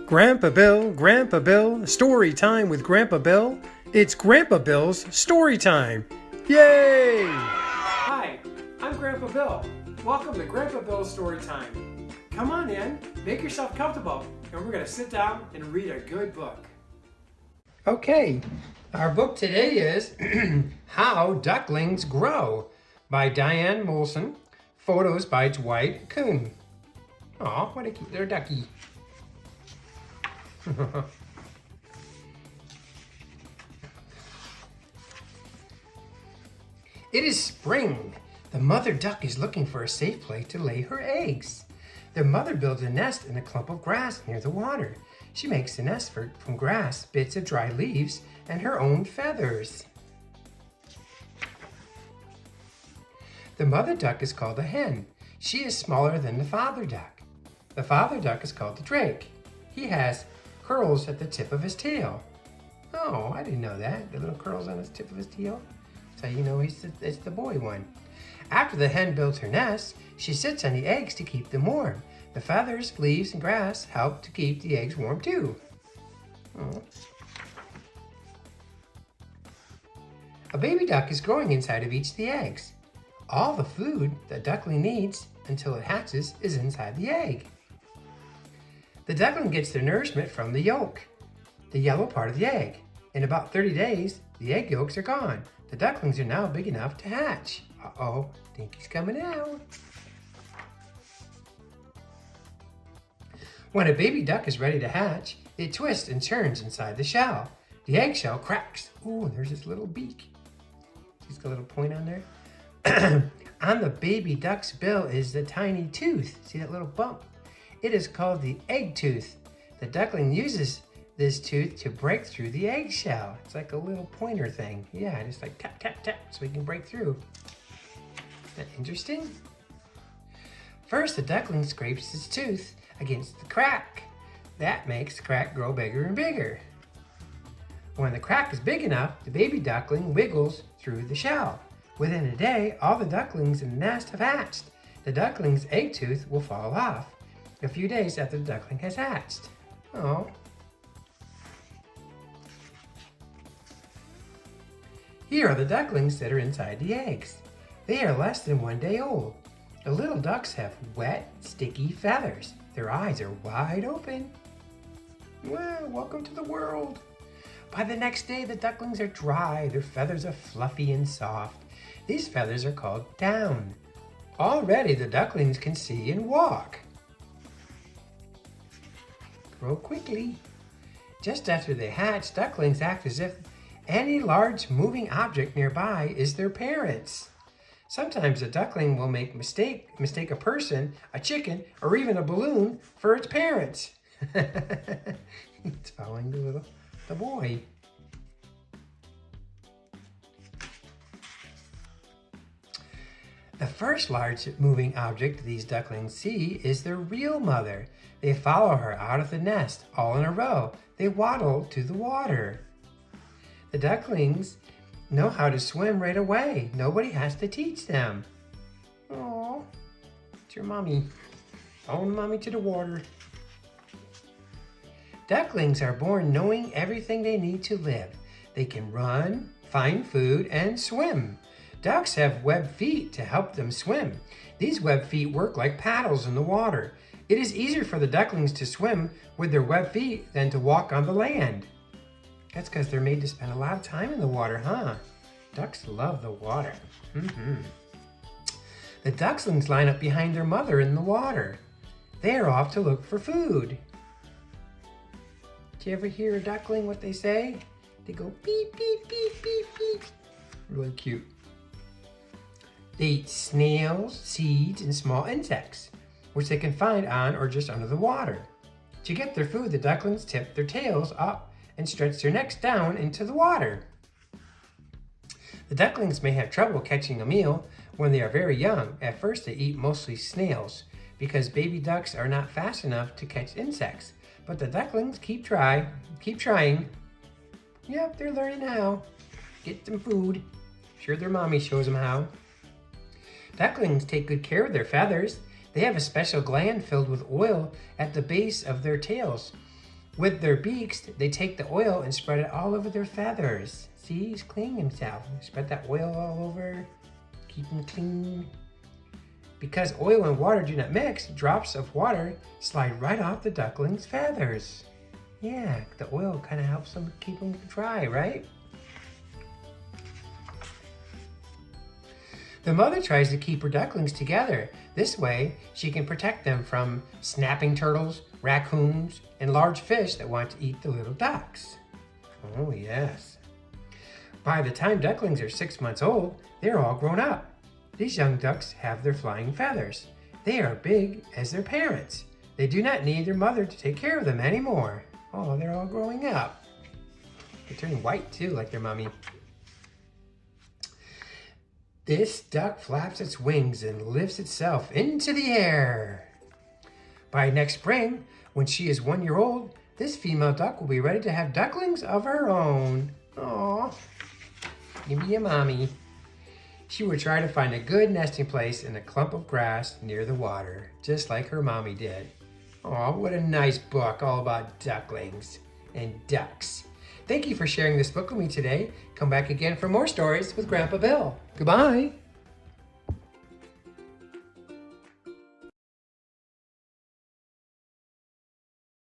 Grandpa Bill, story time with Grandpa Bill. It's Grandpa Bill's story time. Yay! Hi, I'm Grandpa Bill. Welcome to Grandpa Bill's story time. Come on in, make yourself comfortable, and we're going to sit down and read a good book. Okay, our book today is How Ducklings Grow by Diane Molson. Photos by Dwight Kuhn. Aw, what a cute little ducky. It is spring. The mother duck is looking for a safe place to lay her eggs. Their mother builds a nest in a clump of grass near the water. She makes the nest from grass, bits of dry leaves, and her own feathers. The mother duck is called a hen. She is smaller than the father duck. The father duck is called the drake. He has curls at the tip of his tail. Oh, I didn't know that. The little curls on the tip of his tail. So you know it's the boy one. After the hen builds her nest, she sits on the eggs to keep them warm. The feathers, leaves, and grass help to keep the eggs warm too. Oh. A baby duck is growing inside of each of the eggs. All the food the duckling needs until it hatches is inside the egg. The duckling gets their nourishment from the yolk, the yellow part of the egg. In about 30 days, the egg yolks are gone. The ducklings are now big enough to hatch. Uh-oh, Dinky's coming out. When a baby duck is ready to hatch, it twists and turns inside the shell. The eggshell cracks. Ooh, there's this little beak. She's got a little point on there. On the baby duck's bill is the tiny tooth. See that little bump? It is called the egg tooth. The duckling uses this tooth to break through the eggshell. It's like a little pointer thing. Yeah, just like tap, tap, tap, so he can break through. Isn't that interesting? First, the duckling scrapes his tooth against the crack. That makes the crack grow bigger and bigger. When the crack is big enough, the baby duckling wiggles through the shell. Within a day, all the ducklings in the nest have hatched. The duckling's egg tooth will fall off a few days after the duckling has hatched. Oh. Here are the ducklings that are inside the eggs. They are less than 1 day old. The little ducks have wet, sticky feathers. Their eyes are wide open. Well, welcome to the world. By the next day, the ducklings are dry. Their feathers are fluffy and soft. These feathers are called down. Already, the ducklings can see and walk. Grow quickly. Just after they hatch, ducklings act as if any large moving object nearby is their parents. Sometimes a duckling will mistake a person, a chicken, or even a balloon for its parents. It's following the boy. The first large moving object these ducklings see is their real mother. They follow her out of the nest, all in a row. They waddle to the water. The ducklings know how to swim right away. Nobody has to teach them. Oh, it's your mommy. Following mommy to the water. Ducklings are born knowing everything they need to live. They can run, find food, and swim. Ducks have webbed feet to help them swim. These webbed feet work like paddles in the water. It is easier for the ducklings to swim with their webbed feet than to walk on the land. That's because they're made to spend a lot of time in the water, huh? Ducks love the water. The ducklings line up behind their mother in the water. They are off to look for food. Did you ever hear a duckling, what they say? They go beep, beep, beep, beep, beep. Really cute. They eat snails, seeds, and small insects, which they can find on or just under the water. To get their food, the ducklings tip their tails up and stretch their necks down into the water. The ducklings may have trouble catching a meal when they are very young. At first, they eat mostly snails because baby ducks are not fast enough to catch insects. But the ducklings keep trying. Yep, they're learning how. Get some food. Sure, their mommy shows them how. Ducklings take good care of their feathers. They have a special gland filled with oil at the base of their tails. With their beaks, they take the oil and spread it all over their feathers. See, he's cleaning himself. Spread that oil all over. Keep him clean. Because oil and water do not mix, drops of water slide right off the duckling's feathers. Yeah, the oil kind of helps them keep them dry, right? The mother tries to keep her ducklings together. This way, she can protect them from snapping turtles, raccoons, and large fish that want to eat the little ducks. Oh, yes. By the time ducklings are 6 months old, they're all grown up. These young ducks have their flying feathers. They are big as their parents. They do not need their mother to take care of them anymore. Oh, they're all growing up. They're turning white too, like their mommy. This duck flaps its wings and lifts itself into the air. By next spring, when she is 1 year old, this female duck will be ready to have ducklings of her own. Aww. Give me a mommy. She would try to find a good nesting place in a clump of grass near the water, just like her mommy did. Aw, what a nice book all about ducklings and ducks. Thank you for sharing this book with me today. Come back again for more stories with Grandpa Bill. Goodbye.